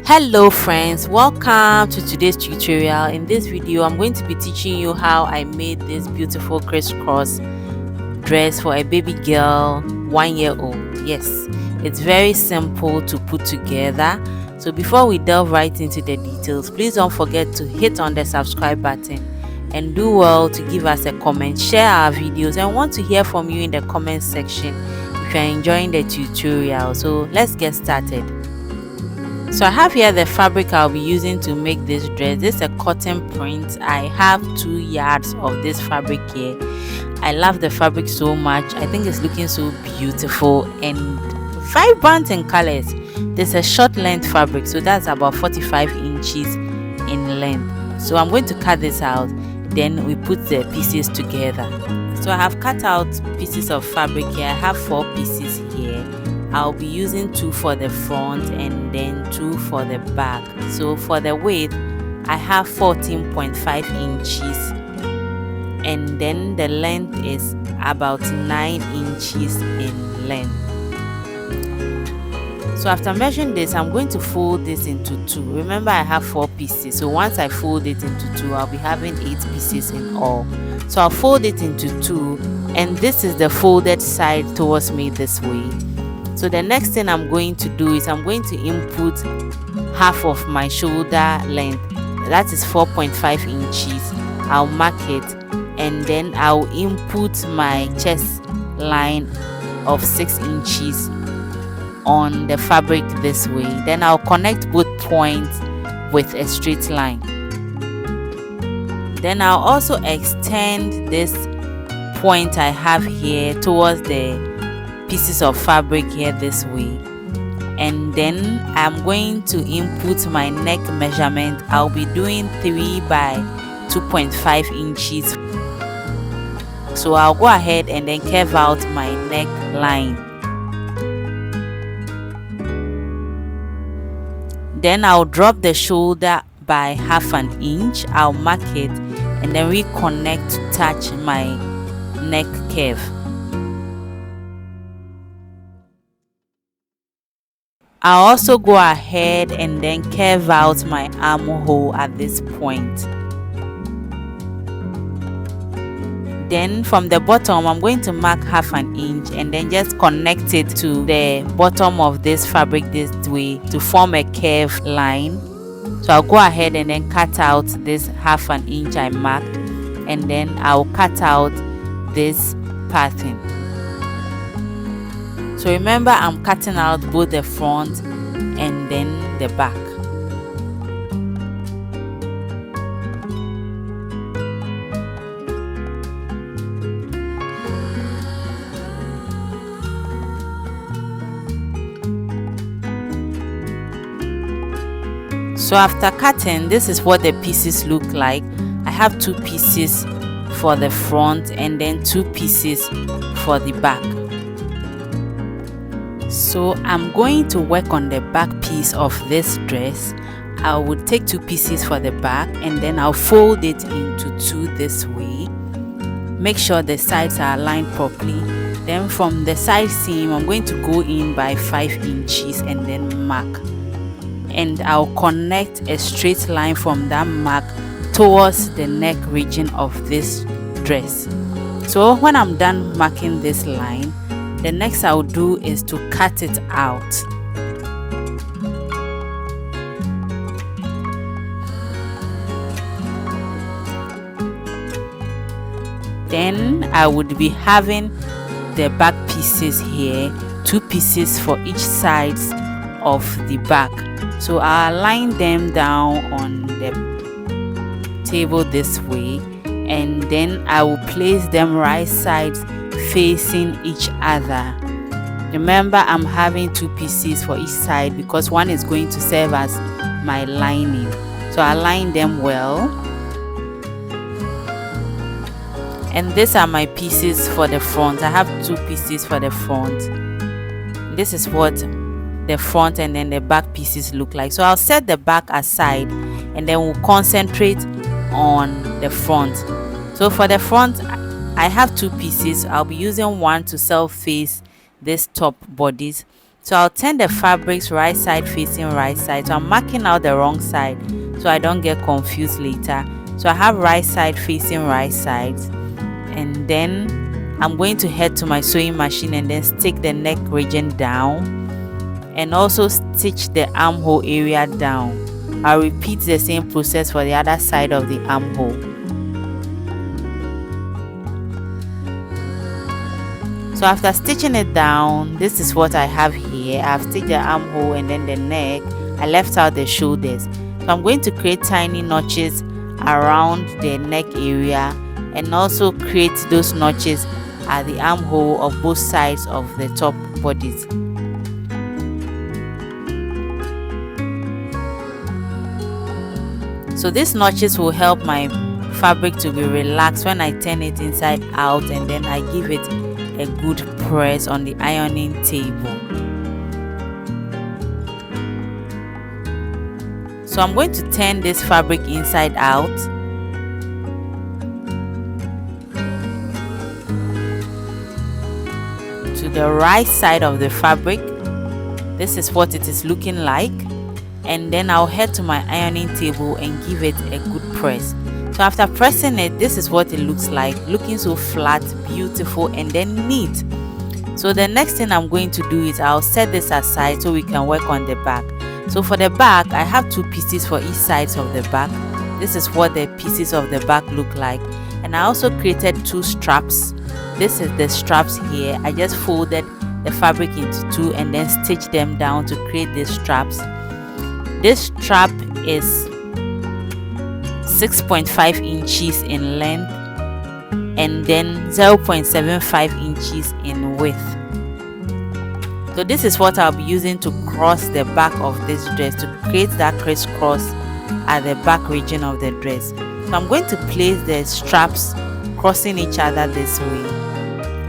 Hello friends, welcome to today's tutorial. In this video I'm going to be teaching you how I made this beautiful crisscross dress for a baby girl 1 year old. Yes, it's very simple to put together. So before we delve right into the details, please don't forget to hit on the subscribe button and do well to give us a comment, share our videos, and want to hear from you in the comment section if you're enjoying the tutorial. So let's get started. So I have here the fabric I'll be using to make this dress. This is a cotton print. I have 2 yards of this fabric here. I love the fabric so much. I think it's looking so beautiful and vibrant in colors. This is a short length fabric, so that's about 45 inches in length. So I'm going to cut this out, then we put the pieces together. So I have cut out pieces of fabric here. I have 4 pieces here. I'll be using 2 for the front and then 2 for the back. So for the width, I have 14.5 inches and then the length is about 9 inches in length. So after measuring this, I'm going to fold this into 2. Remember, I have 4 pieces, so once I fold it into 2, I'll be having 8 pieces in all. So I'll fold it into 2, and this is the folded side towards me this way. So the next thing I'm going to do is I'm going to input half of my shoulder length, that is 4.5 inches. I'll mark it, and then I'll input my chest line of 6 inches on the fabric this way. Then I'll connect both points with a straight line. Then I'll also extend this point I have here towards the pieces of fabric here this way, and then I'm going to input my neck measurement. I'll be doing 3 by 2.5 inches. So I'll go ahead and then curve out my neck line. Then I'll drop the shoulder by half an inch. I'll mark it and then reconnect to touch my neck curve. I'll also go ahead and then curve out my armhole at this point. Then from the bottom, I'm going to mark half an inch and then just connect it to the bottom of this fabric this way to form a curved line. So I'll go ahead and then cut out this half an inch I marked, and then I'll cut out this pattern. So remember, I'm cutting out both the front and then the back. So after cutting, this is what the pieces look like. I have 2 pieces for the front and then 2 pieces for the back. So I'm going to work on the back piece of this dress. I will take 2 pieces for the back and then I'll fold it into 2 this way. Make sure the sides are aligned properly. Then from the side seam, I'm going to go in by 5 inches and then mark. And I'll connect a straight line from that mark towards the neck region of this dress. So when I'm done marking this line, the next I'll do is to cut it out. Then I would be having the back pieces here, 2 pieces for each side of the back. So I'll align them down on the table this way, and then I will place them right sides facing each other. Remember, I'm having 2 pieces for each side because one is going to serve as my lining. So I align them well, and these are my pieces for the front. I have 2 pieces for the front. This is what the front and then the back pieces look like. So I'll set the back aside and then we'll concentrate on the front. So for the front, I have 2 pieces. I'll be using one to self face this top bodice, So I'll turn the fabrics right side facing right side. So I'm marking out the wrong side so I don't get confused later. So I have right side facing right side, and then I'm going to head to my sewing machine and then stick the neck region down and also stitch the armhole area down. I'll repeat the same process for the other side of the armhole. So after stitching it down, this is what I have here. I've stitched the armhole and then the neck. I left out the shoulders. So I'm going to create tiny notches around the neck area and also create those notches at the armhole of both sides of the top bodice. So these notches will help my fabric to be relaxed when I turn it inside out, and then I give it a good press on the ironing table. So I'm going to turn this fabric inside out. To the right side of the fabric. This is what it is looking like. And then I'll head to my ironing table and give it a good press. So after pressing it, this is what it looks like, looking so flat, beautiful, and then neat. So the next thing I'm going to do is I'll set this aside so we can work on the back. So for the back, I have 2 pieces for each side of the back. This is what the pieces of the back look like. And I also created 2 straps. This is the straps here. I just folded the fabric into 2 and then stitched them down to create these straps. This strap is 6.5 inches in length and then 0.75 inches in width. So this is what I'll be using to cross the back of this dress to create that crisscross at the back region of the dress. So I'm going to place the straps crossing each other this way,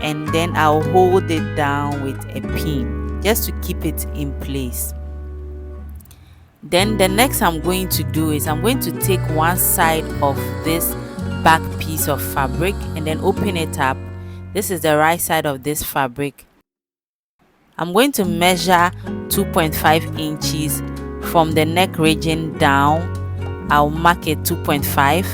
and then I'll hold it down with a pin just to keep it in place. Then the next I'm going to do is I'm going to take one side of this back piece of fabric and then open it up. This is the right side of this fabric. I'm going to measure 2.5 inches from the neck region down. I'll mark it 2.5,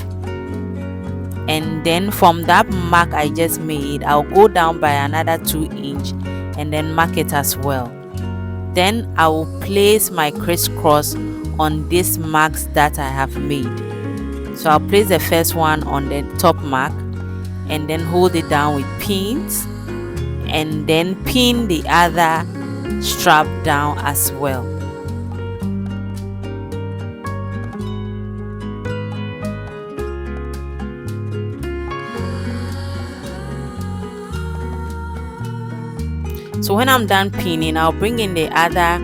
and then from that mark I just made, I'll go down by another 2 inch and then mark it as well. Then I will place my crisscross on these marks that I have made. So I'll place the first one on the top mark and then hold it down with pins, and then pin the other strap down as well. So when I'm done pinning, I'll bring in the other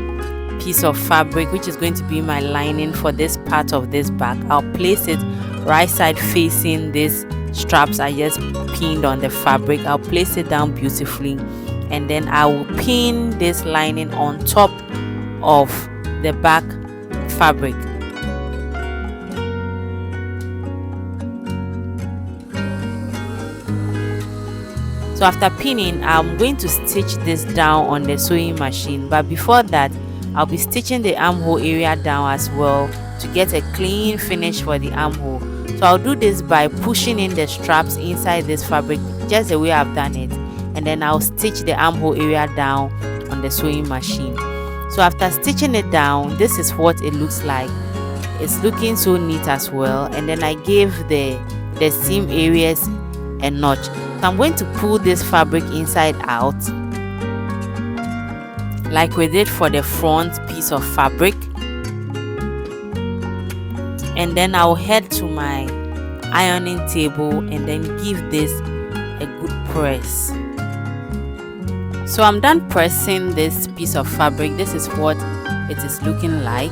piece of fabric, which is going to be my lining for this part of this back. I'll place it right side facing these straps I just pinned on the fabric. I'll place it down beautifully, and then I will pin this lining on top of the back fabric. So after pinning, I'm going to stitch this down on the sewing machine, but before that I'll be stitching the armhole area down as well to get a clean finish for the armhole. So I'll do this by pushing in the straps inside this fabric just the way I've done it, and then I'll stitch the armhole area down on the sewing machine. So after stitching it down, this is what it looks like. It's looking so neat as well, and then I gave the seam areas a notch. So I'm going to pull this fabric inside out like we did for the front piece of fabric, and then I'll head to my ironing table and then give this a good press. So I'm done pressing this piece of fabric. This is what it is looking like.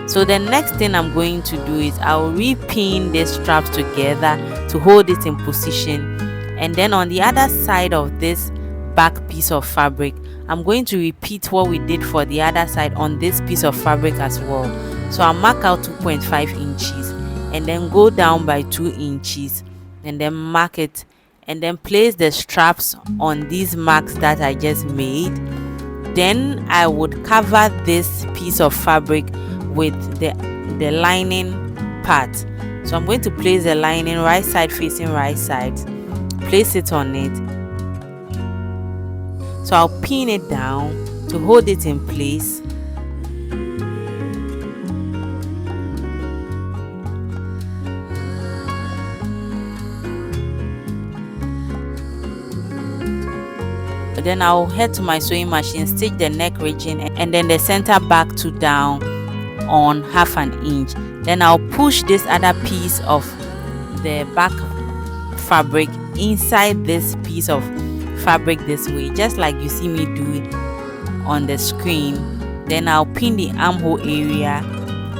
So the next thing I'm going to do is I'll re-pin these straps together to hold it in position, and then on the other side of this back piece of fabric, I'm going to repeat what we did for the other side on this piece of fabric as well. So I'll mark out 2.5 inches and then go down by 2 inches and then mark it and then place the straps on these marks that I just made. Then I would cover this piece of fabric with the lining part. So I'm going to place the lining right side facing right side, place it on it. So I'll pin it down to hold it in place. Then I'll head to my sewing machine, stitch the neck region and then the center back to down on 1/2 inch. Then I'll push this other piece of the back fabric inside this piece of fabric this way, just like you see me do it on the screen. Then I'll pin the armhole area,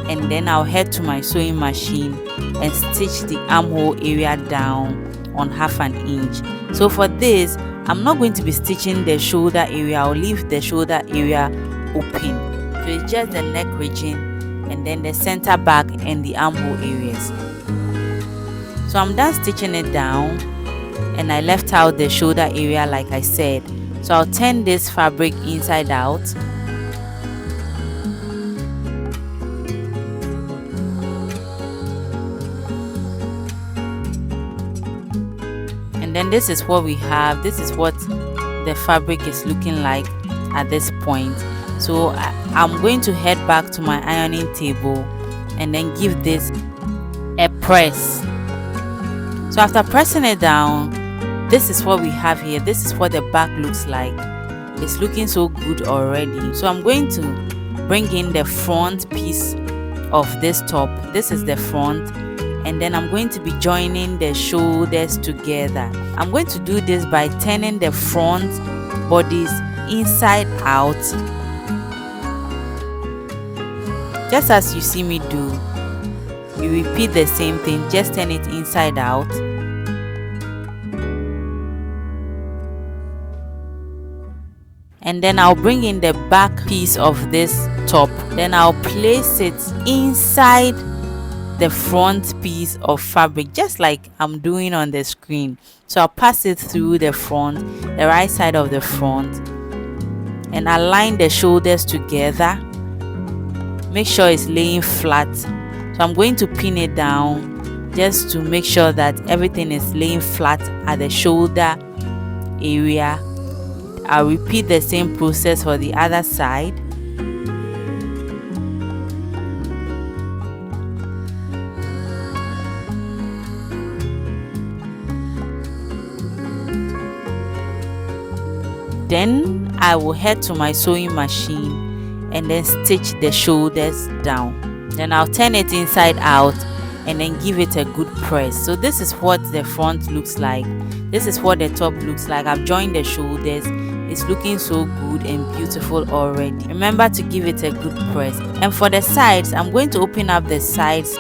and then I'll head to my sewing machine and stitch the armhole area down on 1/2 inch. So for this, I'm not going to be stitching the shoulder area. I'll leave the shoulder area open. So it's just the neck region and then the center back and the armhole areas. So I'm done stitching it down, and I left out the shoulder area like I said. So I'll turn this fabric inside out. And then this is what we have. This is what the fabric is looking like at this point. So I'm going to head back to my ironing table and then give this a press. So after pressing it down, this is what we have here. This is what the back looks like. It's looking so good already. So I'm going to bring in the front piece of this top. This is the front, and then I'm going to be joining the shoulders together. I'm going to do this by turning the front bodice inside out, just as you see me do. You repeat the same thing, just turn it inside out. And then I'll bring in the back piece of this top. Then I'll place it inside the front piece of fabric, just like I'm doing on the screen. So I'll pass it through the front, the right side of the front, and align the shoulders together. Make sure it's laying flat. So I'm going to pin it down just to make sure that everything is laying flat at the shoulder area. I'll repeat the same process for the other side. Then I will head to my sewing machine and then stitch the shoulders down. Then I'll turn it inside out and then give it a good press. So this is what the front looks like. This is what the top looks like. I've joined the shoulders. It's looking so good and beautiful already. Remember to give it a good press. And for the sides, I'm going to open up the sides.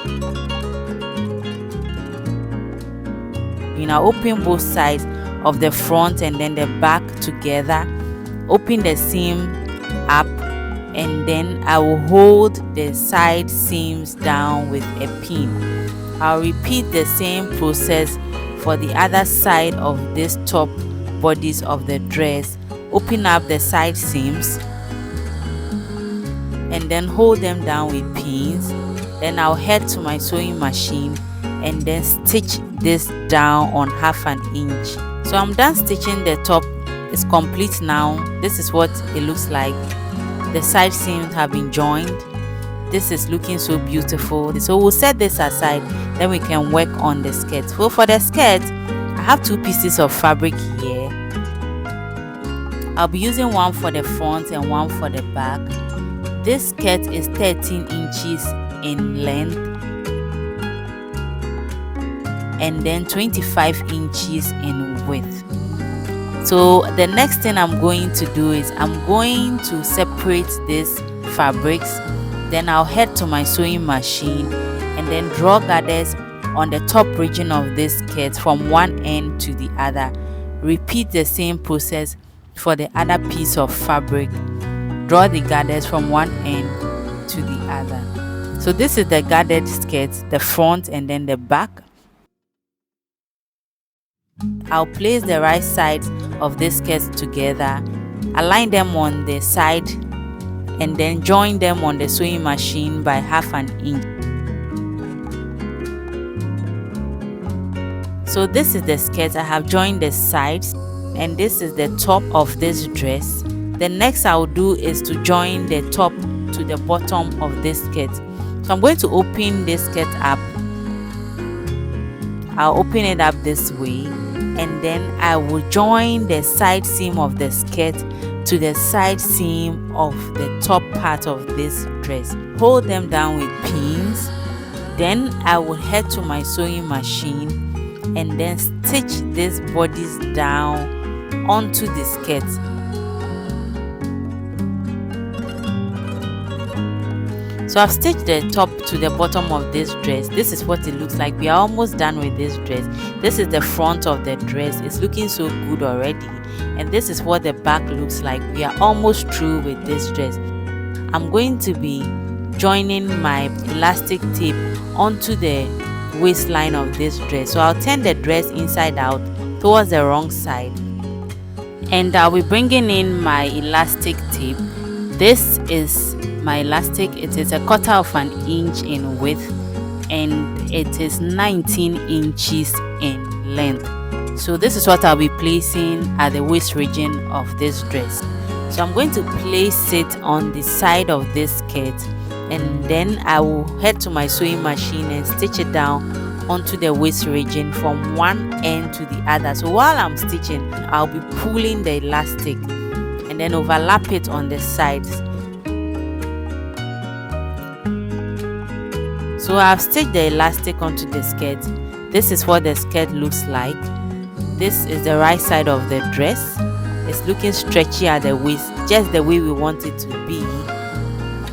I'll open both sides of the front and then the back together. Open the seam up, and then I will hold the side seams down with a pin. I'll repeat the same process for the other side of this top bodice of the dress. Open up the side seams and then hold them down with pins. Then I'll head to my sewing machine and then stitch this down on 1/2 inch. So I'm done stitching the top. It's complete now. This is what it looks like. The side seams have been joined. This is looking so beautiful. So we'll set this aside, then we can work on the skirt. So for the skirt, I have 2 pieces of fabric here. I'll be using one for the front and one for the back. This skirt is 13 inches in length and then 25 inches in width. So the next thing I'm going to do is I'm going to separate these fabrics. Then I'll head to my sewing machine and then draw gathers on the top region of this skirt from one end to the other. Repeat the same process for the other piece of fabric. Draw the gathers from one end to the other. So this is the gathered skirt, the front and then the back. I'll place the right sides of this skirt together, align them on the side, and then join them on the sewing machine by 1/2 inch. So this is the skirt. I have joined the sides, and this is the top of this dress. The next I will do is to join the top to the bottom of this skirt. So I'm going to open this skirt up. I'll open it up this way, and then I will join the side seam of the skirt to the side seam of the top part of this dress. Hold them down with pins. Then I will head to my sewing machine and then stitch this bodice down onto the skirt. So I've stitched the top to the bottom of this dress. This is what it looks like. We are almost done with this dress. This is the front of the dress. It's looking so good already. And this is what the back looks like. We are almost through with this dress. I'm going to be joining my elastic tape onto the waistline of this dress. So I'll turn the dress inside out towards the wrong side, and I'll be bringing in my elastic tape. This is my elastic. It is 1/4 inch in width, and it is 19 inches in length. So this is what I'll be placing at the waist region of this dress. So I'm going to place it on the side of this skirt, and then I will head to my sewing machine and stitch it down onto the waist region from one end to the other. So while I'm stitching, I'll be pulling the elastic and then overlap it on the sides. So I've stitched the elastic onto the skirt. This is what the skirt looks like. This is the right side of the dress. It's looking stretchy at the waist, just the way we want it to be.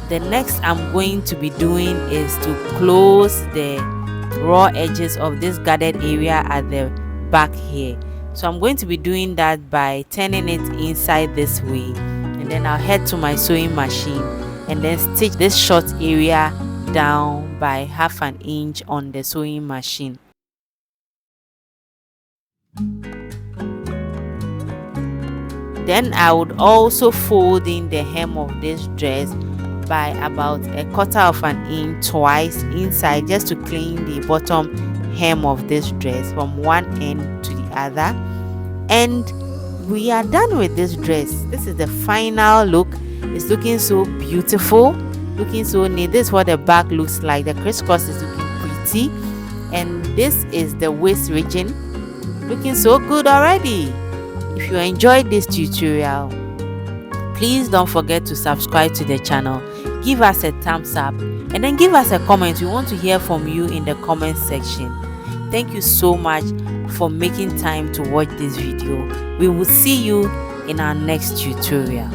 The next I'm going to be doing is to close the raw edges of this gathered area at the back here. So I'm going to be doing that by turning it inside this way, and then I'll head to my sewing machine and then stitch this short area down by 1/2 inch on the sewing machine. Then I would also fold in the hem of this dress by about 1/4 inch twice inside, just to clean the bottom hem of this dress from one end to the other. And we are done with this dress. This is the final look. It's looking so beautiful, looking so neat. This is what the back looks like. The crisscross is looking pretty, and this is the waist region, looking so good already. If you enjoyed this tutorial, please don't forget to subscribe to the channel, give us a thumbs up, and then give us a comment. We want to hear from you in the comment section. Thank you so much for making time to watch this video. We will see you in our next tutorial.